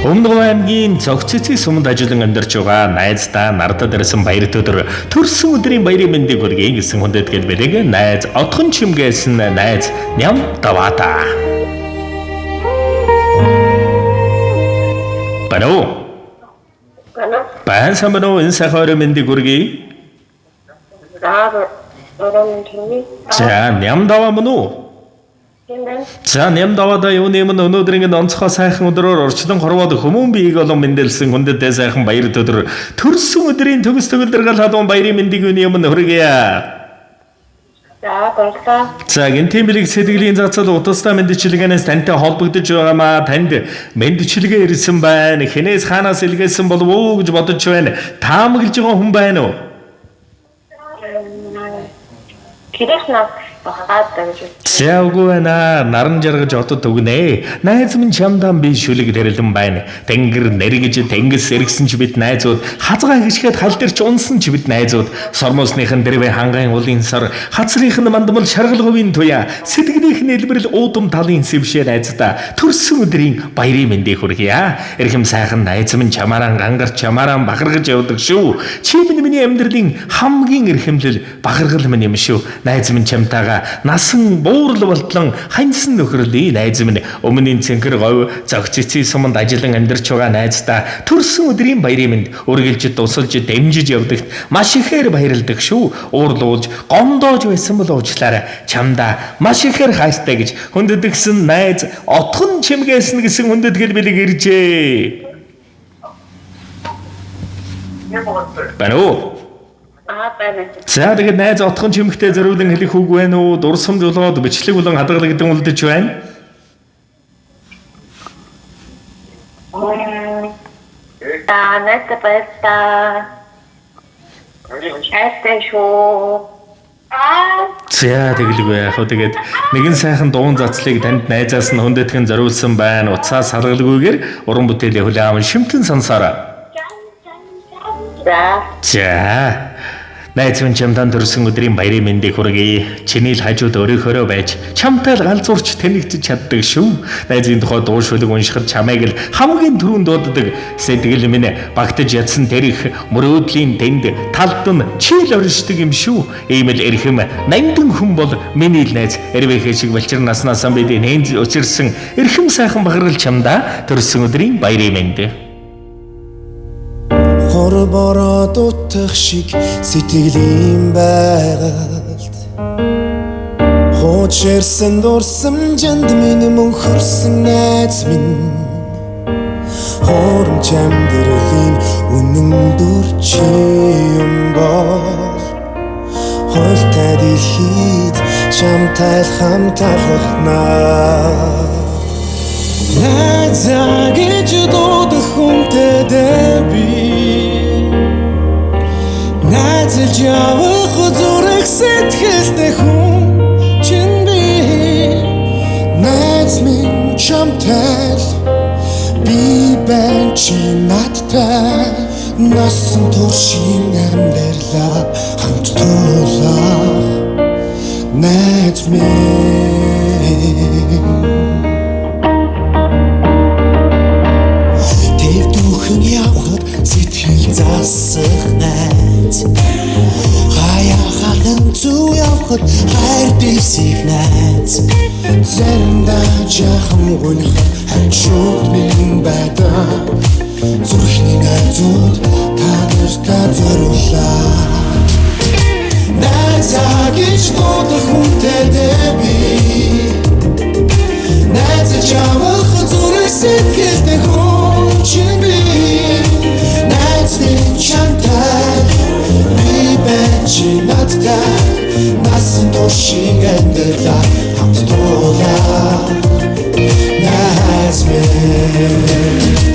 Өмнөг аймгийн цогццгийн суманд ажиллан амьдарч байгаа найздаа нардад ирсэн баярт өдөр төрсөн өдрийн баярын мэндийг хүргэе гэсэн хүндэтгэл бэлэг найз отхон чимгээсэн найз ням даваата. Бано. Бан самбано энэ сайхан мэндийг хүргэе. За ням даваа мөн үү? За нямдавада юуны өмнө өнөөдөр ингэ онцгой сайхан өдрөөр орчлон хорвоод хүмүүн биеийг олон мэндэлсэн хүндэтэй сайхан баярт өдөр төрсөн өдрийн төгс төгөлдөр халуун баярын мэндийг юуны өмнө хүргэе. За баярлалаа. За гинтийн бэлэг сэтгэлийн зацал утастай мэндчилгээнээс тантай холбогдож байгаамаа танд мэндчилгээ ирсэн байна. Хинээс хаанаас илгээсэн болов уу гэж бодож байна. Таамаглаж байгаа хүн байна уу? Кирэхнаас багаад гэж. Сяагүй байна. Наран жаргаж отод өгнэ. Найз минь чамдан би шүлэг тэрэлэн байна. Тэнгэр нэргэж тэнгис эргэсэн ч бид найзууд, хазгаа гიშгээд хал дээр ч унсан ч бид найзууд, сормосныхын дэрвэ хангайн улын сар, хацрынхын мандмал шаргалговын туяа, сэтгэлийнх нь элбэрэл уудам талын сэвшээ найздаа төрсөн өдрийн баярын мэндийг хүргье. Эрхэм сайхан найз минь чамаараа гангарч чамаараа бахаргаж явдаг шүү. Чи миний амьдралын хамгийн эрхэмлэл бахаргал минь юм шүү. Найз минь чамтайгаа насан буурал болтлон ханьсан нөхрөлий найз минь өмнөний цэнхэр говь зөгццгийн суманд ажиллан амьдарч байгаа найздаа төрсөн өдрийн баярын мэнд үргэлж тусалж дэмжиж явдагт маш ихээр баярлдаг шүү. Уурлуулж гомдоож байсан бол уучлаарай. Чамдаа маш ихээр хайртай гэж хүндэтгсэн найз отхон чимгээсэн гэсэн хүндэтгэл бэлэг иржээ. Бано. За тэгээд найз отхон чимэгтэй зориулан хэлэх үг байна уу? Дурсамж болоод бичлэг болон хадгалагдсан үлдэж байна. Найз баярлалаа. Хайртай шүү. За тэгэлгүй яг хөө тэгээд нэгэн сайхан дуун зацлыг танд найзаас нь хүндэтгэн зориулсан байна. Уцаас салгалгүйгээр уран бүтээлийн хүлээм шимтэн сонсоорой. За найз минь чамдан төрсөн өдрийн баярын мэндийг хүргэе. Чиний л хажууд өрөөхөрөө байж чамтай л галзуурч тэнэгдэж чаддаг шүү. Найзын тухай дуу шүлэг уншихад чамайг л хамгийн түрүүнд дууддаг. Сэтгэл минь багтаж ядсан тэрх мөрөөдлийн дэнд талд нь чийл оршдог юм шүү. Ийм л эрхэм нандин хүн бол миний л найз. Эрвэхэ шиг балчир наснасаа бид нээнд учирсан эрхэм сайхан бахаргал чамдаа төрсөн өдрийн баярын мэнд. Хор бороод утах шиг сэтгэлийн байгальд Хочерсэн дурсамжинд минь мөнхөрсөн найз минь Хоромч амьдралын үнэн дүр чи юм бол Хойлтой дэлхийд чамтай л хамтархнаа Найзаа гэж дуудах хүнтэй би Найзалж явах зүрх сэтгэлтэй хүн чин би Найз минь чамтай би байна чи надтай Насан туршийн амьдралаа хамт туулах Найз минь Тэвдүүхэн явхад сэтгэл засах найз Хаяа хахан зүү явхад хайр дэвсих найз Заримдаа жахан гунихад ханчууд минь байдаг Зүрхний найзууд та нартай зориулаа Найзаа гэж дуудах хүнтэй би Найзаж явах зүрх сэтгэлтэй хүн чинь би Найз минь чамтай би байна чи надтай Насан туршийн амьдралаа хамт туулах Найз минь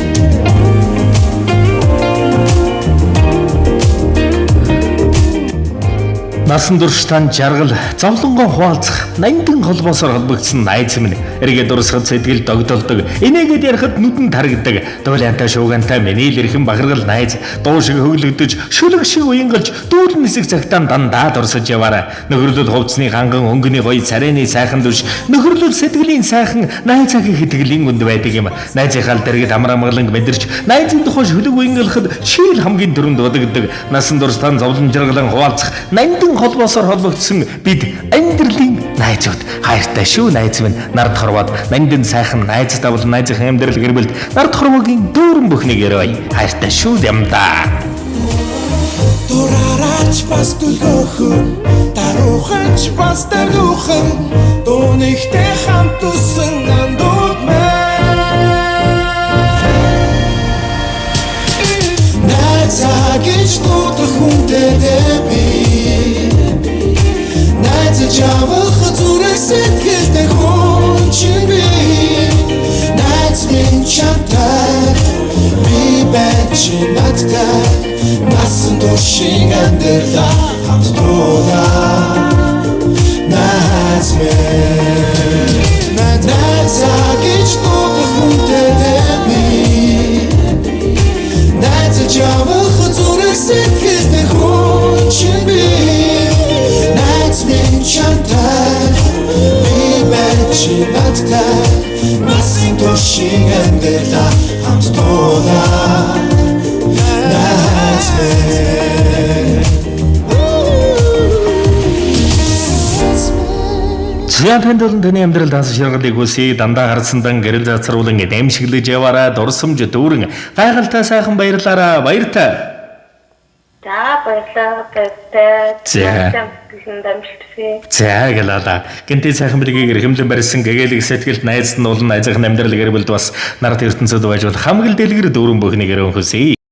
Насан турш тань жаргал зовлонгоо хуваалцах нандин холбоосоор холбогдсон найз минь Эргээд дурсахад сэтгэл догдолдог. Инээгээд ярихад нүдэн тарагдаг. Дуулаантай шуугантай миний л эрхэм бахаргал найз дуу шиг хөглөгдөж шүлэг шиг уянгалж дүүл нисэх цагтаан дандаа дурсаж яваарай. Нөхөрлөл хувцсны ханган өнгөний гоё царайны сайхан дүш нөхөрлөл сэтгэлийн сайхан найзаагийн хэтгэлийн үнд байдаг юм. Найзынхаа дэргэд амрамгаланг мэдэрч найзын тухай шүлэг уянгалахад шийл хамгийн дөрөнд удагддаг. Насан туршдаа зовлон жаргалан хуваалцах нандин холбоосоор холбогдсон бид амьдралын найзууд. Хайртай шүү найз минь. Нард хорвоод нандин сайхан найзтай бол найзынхаа амьдрал гэр бүлд нард хорвогийн дүүрэн бүхнийг ярой. Хайртай шүү юмдаа. Дураараач бас дүлгөөхөн даруухач бас дагуухын дуунихтэй хамт тусан андууд мэн найзаа гэж дуудах хүнтэй би найзаж явах зүрх сэтгэлтэй хүн чинь би найз минь чамтай би байж надтай насан туршийн амьдралаа хамт дуулаа найз минь найзаа гэж дуудах хүнтэй би найзаж явах зүрх сэтгэлтэй хүн чинь би найз минь чамтай би байж надтай насан туршийн амьдралаа хамт дуулаа найз минь. Зяпэнд болон таны амьдрал данс шаргалыг хүсье дандаа харсандан гэрэл зацруулан эдэмшиглэж яваарай дурсамж дүүрэн гайхалтай сайхан баярлаарай баяртай. За баярлалаа. Баяртай. За. Бихэн дамжчихъя. За гэлээ. Гэнтэй сайхан билгийг эрхэмлэн барьсан гэгээлэг сэтгэлд найзд нь олон найзынхаа амьдрал гэр бүлд бас нарт ертөнцөд байж бол хамгийн дэлгэр дүүрэн бүхнийг өрөн хүсье.